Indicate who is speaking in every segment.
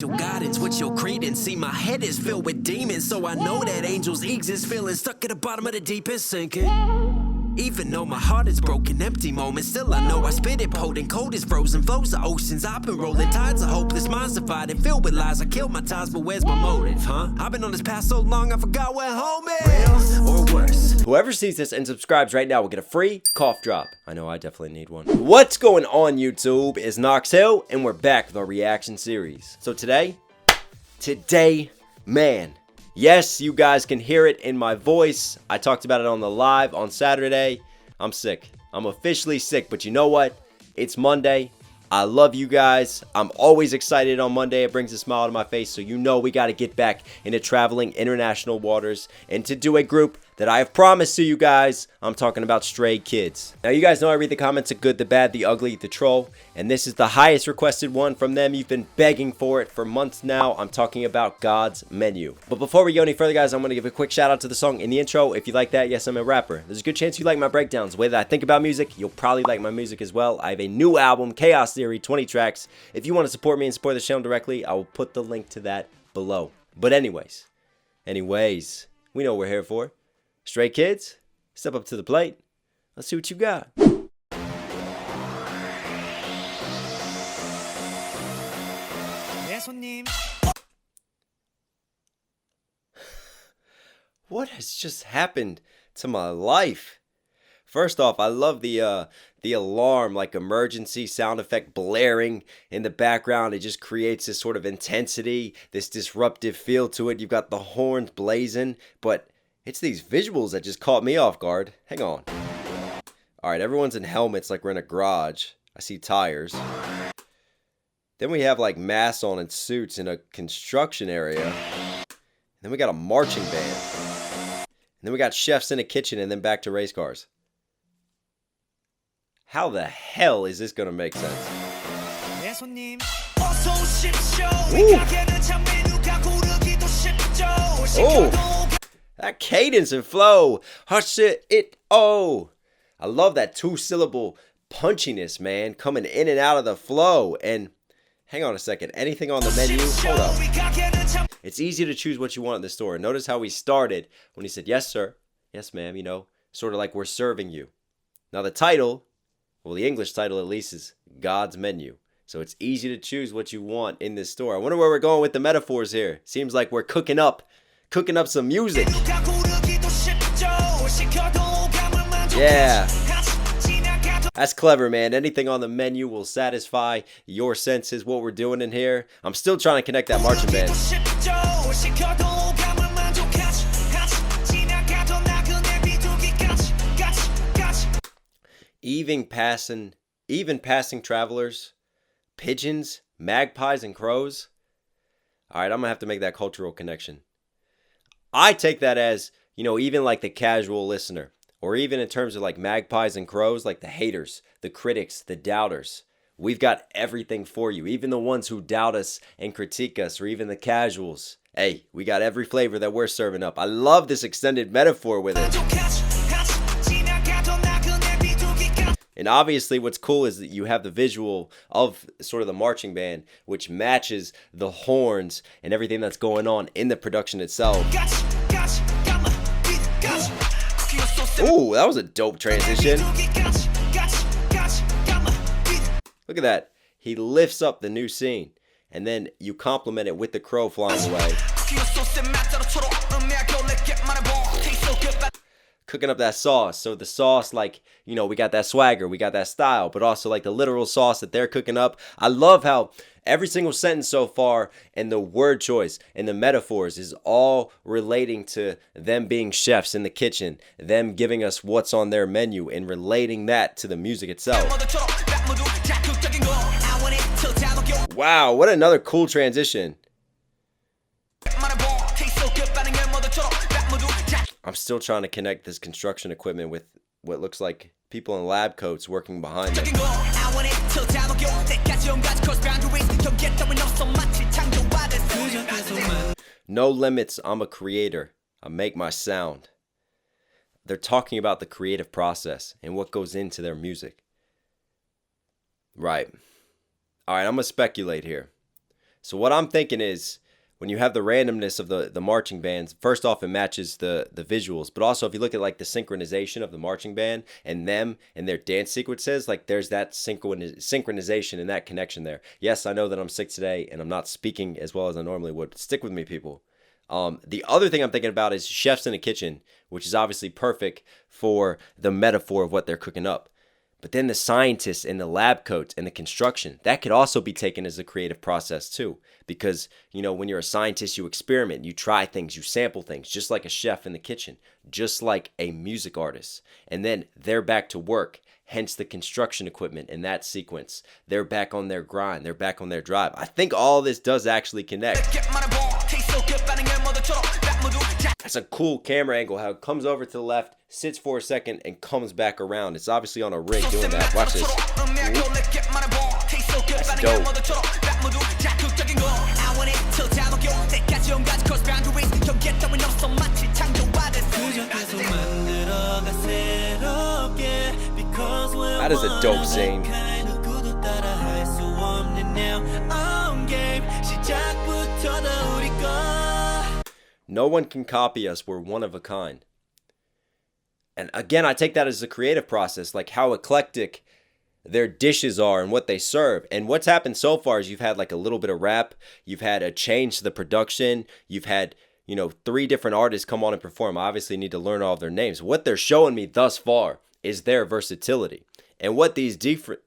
Speaker 1: Your guidance, what's your credence? See, my head is filled with demons, so I know that angels exist, feeling stuck at the bottom of the deepest sinking. Even though my heart is broken, empty moments, still I know I spit it potent, cold as frozen flows of oceans. I've been rolling tides of hopeless minds divided, filled with lies. I killed my ties, but where's my motive, huh? I've been on this path so long, I forgot where home is. Real or worse.
Speaker 2: Whoever sees this and subscribes right now will get a free cough drop. I know I definitely need one. What's going on, YouTube? It's Knox Hill, and we're back with our reaction series. So today, man, yes, you guys can hear it in my voice. I talked about it on the live on Saturday. I'm sick. I'm officially sick, but you know what? It's Monday. I love you guys. I'm always excited on Monday. It brings a smile to my face, so you know we got to get back into traveling international waters and to do a group that I have promised to you guys. I'm talking about Stray Kids. Now, you guys know I read the comments, the good, the bad, the ugly, the troll, and this is the highest requested one from them. You've been begging for it for months now. I'm talking about God's Menu. But before we go any further, guys, I'm going to give a quick shout out to the song in the intro. If you like that, yes, I'm a rapper. There's a good chance you like my breakdowns. The way that I think about music, you'll probably like my music as well. I have a new album, Chaos Theory, 20 tracks. If you want to support me and support the channel directly, I will put the link to that below. But anyways, we know what we're here for. Stray Kids, step up to the plate. Let's see what you got. What has just happened to my life? First off, I love the alarm, like emergency sound effect blaring in the background. It just creates this sort of intensity, this disruptive feel to it. You've got the horns blazing, but it's these visuals that just caught me off guard. Hang on. All right, everyone's in helmets like we're in a garage. I see tires. Then we have like masks on and suits in a construction area. And then we got a marching band. And then we got chefs in a kitchen and then back to race cars. How the hell is this gonna make sense? Oh, that cadence and flow. Hush it. Oh, I love that 2-syllable punchiness, man, coming in and out of the flow. And hang on a second, anything on the menu? Hold up. It's easy to choose what you want in the store. Notice how we started when he said, yes, sir. Yes, ma'am, you know, sort of like we're serving you. Now the title, well, the English title at least, is God's Menu. So it's easy to choose what you want in this store. I wonder where we're going with the metaphors here. Seems like we're cooking up some music. Yeah. That's clever, man. Anything on the menu will satisfy your senses. What we're doing in here. I'm still trying to connect that marching band. Even passing travelers, pigeons, magpies, and crows. All right, I'm gonna have to make that cultural connection. I take that as, you know, even like the casual listener, or even in terms of like magpies and crows, like the haters, the critics, the doubters. We've got everything for you. Even the ones who doubt us and critique us, or even the casuals. Hey, we got every flavor that we're serving up. I love this extended metaphor with it. And obviously what's cool is that you have the visual of sort of the marching band, which matches the horns and everything that's going on in the production itself. Ooh, that was a dope transition. Look at that. He lifts up the new scene, and then you complement it with the crow flying away. Cooking up that sauce. So the sauce, like, you know, we got that swagger, we got that style, but also like the literal sauce that they're cooking up. I love how every single sentence so far and the word choice and the metaphors is all relating to them being chefs in the kitchen, them giving us what's on their menu and relating that to the music itself. Wow, what another cool transition. I'm still trying to connect this construction equipment with what looks like people in lab coats working behind them. No limits, I'm a creator. I make my sound. They're talking about the creative process and what goes into their music. Right. All right, I'm going to speculate here. So what I'm thinking is, when you have the randomness of the marching bands, first off, it matches the visuals. But also, if you look at like the synchronization of the marching band and them and their dance sequences, like there's that synchronization and that connection there. Yes, I know that I'm sick today and I'm not speaking as well as I normally would. Stick with me, people. The other thing I'm thinking about is chefs in the kitchen, which is obviously perfect for the metaphor of what they're cooking up. But then the scientists and the lab coats and the construction, that could also be taken as a creative process too. Because, you know, when you're a scientist, you experiment, you try things, you sample things, just like a chef in the kitchen, just like a music artist. And then they're back to work, hence the construction equipment in that sequence. They're back on their grind, they're back on their drive. I think all this does actually connect. That's a cool camera angle, how it comes over to the left, sits for a second, and comes back around. It's obviously on a rig doing that. Watch this. That's dope. That is a dope scene. No one can copy us. We're one of a kind. And again, I take that as a creative process, like how eclectic their dishes are and what they serve. And what's happened so far is you've had like a little bit of rap, you've had a change to the production, you've had, you know, 3 different artists come on and perform. I obviously need to learn all of their names. What they're showing me thus far is their versatility. And what these different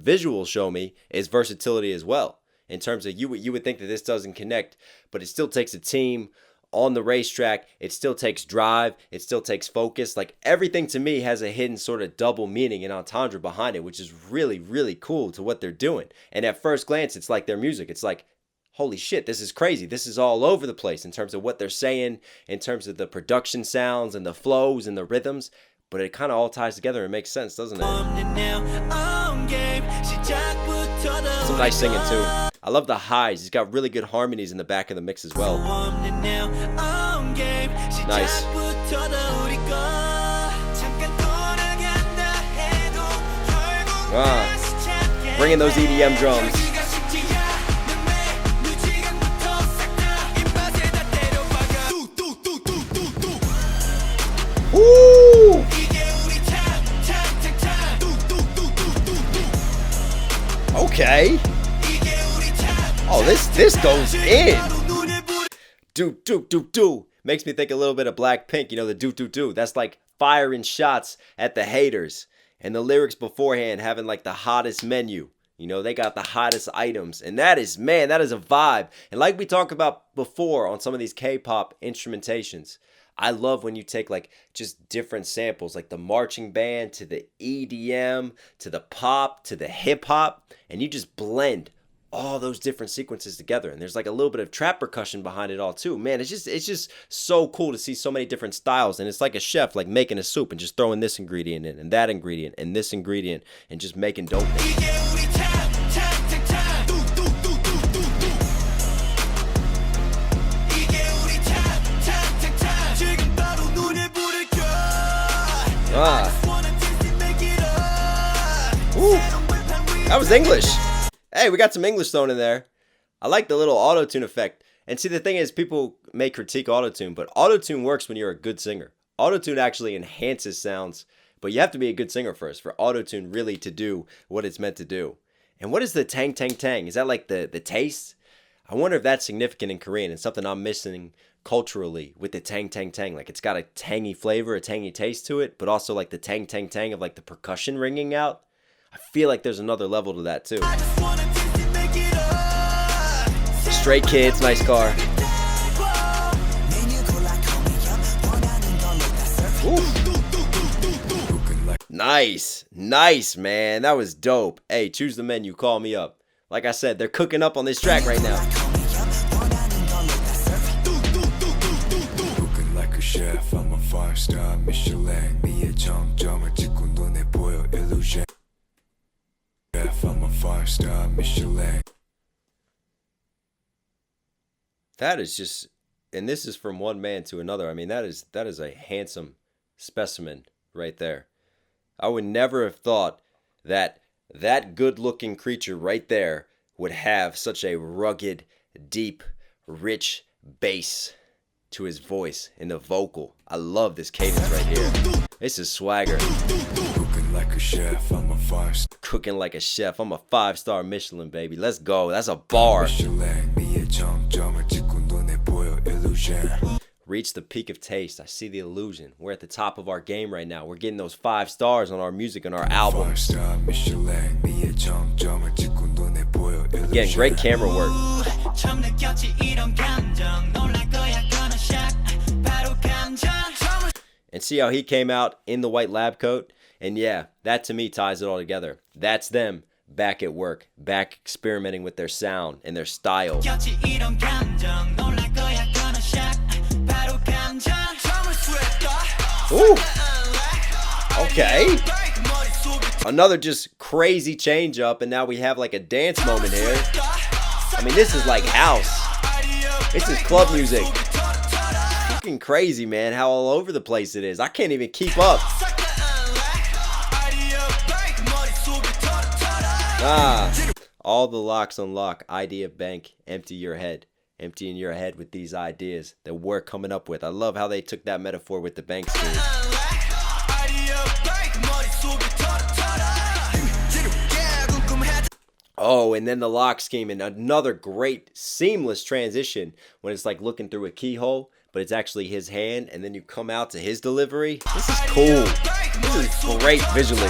Speaker 2: visuals show me is versatility as well. In terms of you would think that this doesn't connect, but it still takes a team on the racetrack. It still takes drive. It still takes focus. Like everything to me has a hidden sort of double meaning and entendre behind it, which is really, really cool to what they're doing. And at first glance, it's like their music. It's like, holy shit, this is crazy. This is all over the place in terms of what they're saying, in terms of the production sounds and the flows and the rhythms. But it kind of all ties together and makes sense, doesn't it? Some nice singing too. I love the highs. He's got really good harmonies in the back of the mix as well. Nice. Bringing those EDM drums. Woo! Okay. Oh, this goes in. Do. Makes me think a little bit of Blackpink, you know, the do. That's like firing shots at the haters. And the lyrics beforehand having like the hottest menu. You know, they got the hottest items. And that is, man, that is a vibe. And like we talked about before on some of these K-pop instrumentations, I love when you take like just different samples, like the marching band to the EDM, to the pop, to the hip hop, and you just blend all those different sequences together. And there's like a little bit of trap percussion behind it all too. Man, it's just so cool to see so many different styles. And it's like a chef like making a soup and just throwing this ingredient in and that ingredient and this ingredient and just making dope things. Ooh, that was English. Hey, we got some English thrown in there. I like the little auto-tune effect. And see, the thing is, people may critique auto-tune, but auto-tune works when you're a good singer. Auto-tune actually enhances sounds, but you have to be a good singer first for auto-tune really to do what it's meant to do. And what is the tang tang tang? Is that like the taste? I wonder if that's significant in Korean and something I'm missing culturally with the tang tang tang. Like it's got a tangy flavor, a tangy taste to it, but also like the tang tang tang of like the percussion ringing out. I feel like there's another level to that too. Stray Kids, nice car. Ooh. Nice, man. That was dope. Hey, choose the menu, call me up. Like I said, they're cooking up on this track right now. Chef, I'm a 5-star Michelin. 미의 정점을 찍고 눈에 보여 illusion. Chef, I'm a 5-star Michelin. That is just, and this is from one man to another. I mean, that is a handsome specimen right there. I would never have thought that that good-looking creature right there would have such a rugged, deep, rich bass to his voice in the vocal. I love this cadence right here. This is swagger. Cooking like a chef, I'm a 5-star. Cooking like a chef, I'm a 5-star Michelin, baby. Let's go. That's a bar. Reach the peak of taste. I see the illusion. We're at the top of our game right now. We're getting those 5 stars on our music and our albums. Again, great camera work. And see how he came out in the white lab coat? And yeah, that to me ties it all together. That's them back at work, back experimenting with their sound and their style. Ooh. Okay. Another just crazy change up, and now we have like a dance moment here. I mean, this is like house. This is club music. Fucking crazy, man, how all over the place it is. I can't even keep up. All the locks unlock. Idea bank. Empty your head. Emptying your head with these ideas that we're coming up with. I love how they took that metaphor with the bank scheme. Oh, and then the lock scheme, and another great seamless transition when it's like looking through a keyhole, but it's actually his hand, and then you come out to his delivery. This is cool. This is great visually.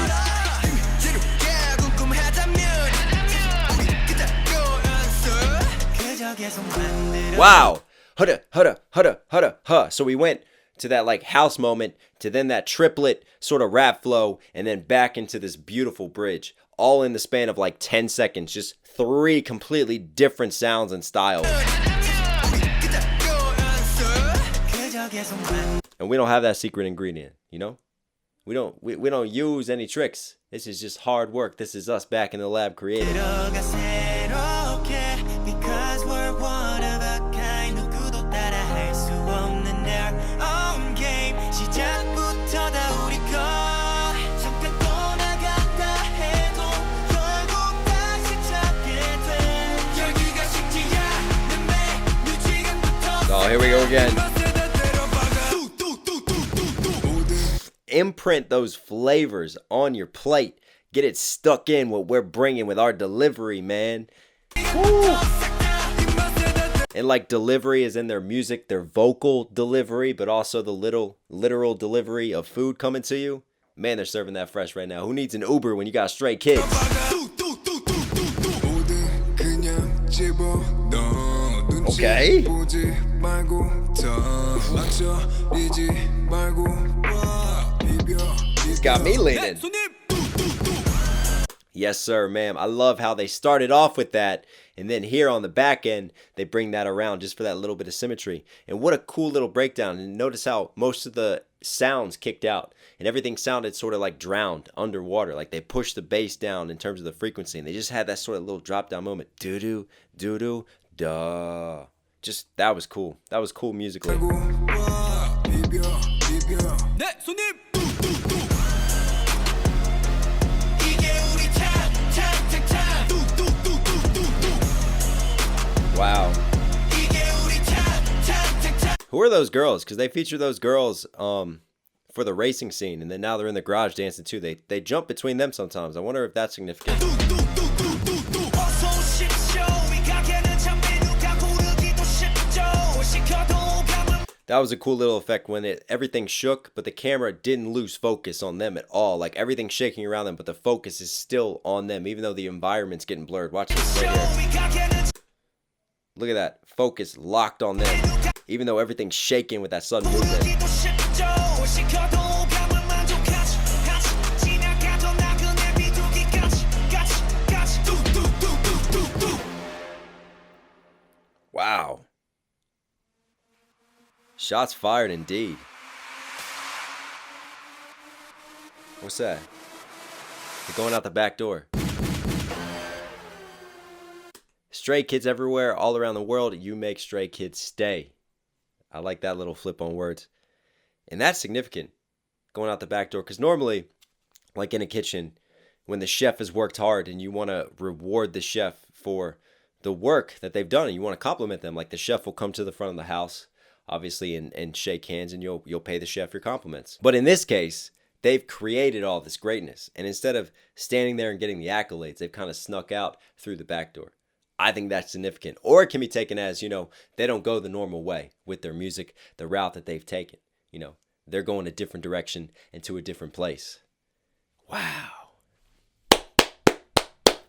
Speaker 2: Wow. Hudda, hudda, hudda, hudda, huh. So we went to that like house moment, to then that triplet sort of rap flow, and then back into this beautiful bridge. All in the span of like 10 seconds. Just 3 completely different sounds and styles. And we don't have that secret ingredient, you know? We don't use any tricks. This is just hard work. This is us back in the lab creating. Oh, here we go again. Imprint those flavors on your plate. Get it stuck in what we're bringing with our delivery, man. Woo. And like delivery is in their music, their vocal delivery, but also the literal delivery of food coming to you. Man, they're serving that fresh right now. Who needs an Uber when you got stray kids? Okay. He's got me leaning. Yes, sir, ma'am. I love how they started off with that. And then here on the back end, they bring that around just for that little bit of symmetry. And what a cool little breakdown. And notice how most of the sounds kicked out. And everything sounded sort of like drowned underwater. Like they pushed the bass down in terms of the frequency. And they just had that sort of little drop down moment. Doo-doo, doo-doo, duh. Just, that was cool. That was cool musically. Wow. Who are those girls? Because they feature those girls for the racing scene, and then now they're in the garage dancing too. They jump between them sometimes. I wonder if that's significant. That was a cool little effect when everything shook, but the camera didn't lose focus on them at all. Like everything's shaking around them, but the focus is still on them, even though the environment's getting blurred. Watch this right here. Look at that. Focus locked on them, even though everything's shaking with that sudden movement. Wow. Shots fired indeed. What's that? They're going out the back door. Stray kids everywhere, all around the world. You make stray kids stay. I like that little flip on words. And that's significant, going out the back door. Because normally, like in a kitchen, when the chef has worked hard and you want to reward the chef for the work that they've done, and you want to compliment them. Like the chef will come to the front of the house, obviously, and shake hands, and you'll pay the chef your compliments. But in this case, they've created all this greatness, and instead of standing there and getting the accolades, they've kind of snuck out through the back door. I think that's significant. Or it can be taken as, they don't go the normal way with their music, the route that they've taken. They're going a different direction and to a different place. Wow.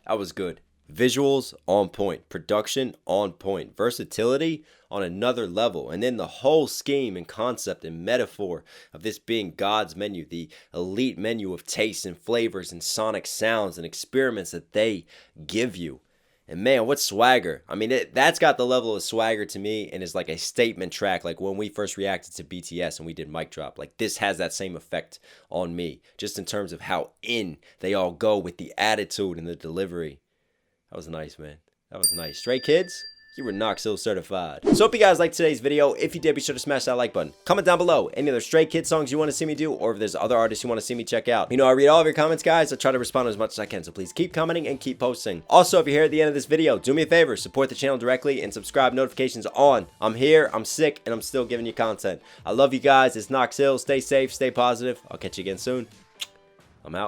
Speaker 2: That was good. Visuals on point, production on point, versatility on another level, and then the whole scheme and concept and metaphor of this being God's menu, the elite menu of tastes and flavors and sonic sounds and experiments that they give you. And man, what swagger. I mean, that's got the level of swagger to me, and is like a statement track. Like when we first reacted to BTS and we did Mic Drop, like this has that same effect on me, just in terms of how in they all go with the attitude and the delivery. That was nice, man. That was nice. Stray Kids, you were Knox Hill certified. So hope you guys liked today's video. If you did, be sure to smash that like button. Comment down below any other Stray Kids songs you want to see me do, or if there's other artists you want to see me check out. I read all of your comments, guys. I try to respond as much as I can, so please keep commenting and keep posting. Also, if you're here at the end of this video, do me a favor, support the channel directly and subscribe, notifications on. I'm here, I'm sick, and I'm still giving you content. I love you guys. It's Knox Hill. Stay safe, stay positive. I'll catch you again soon. I'm out.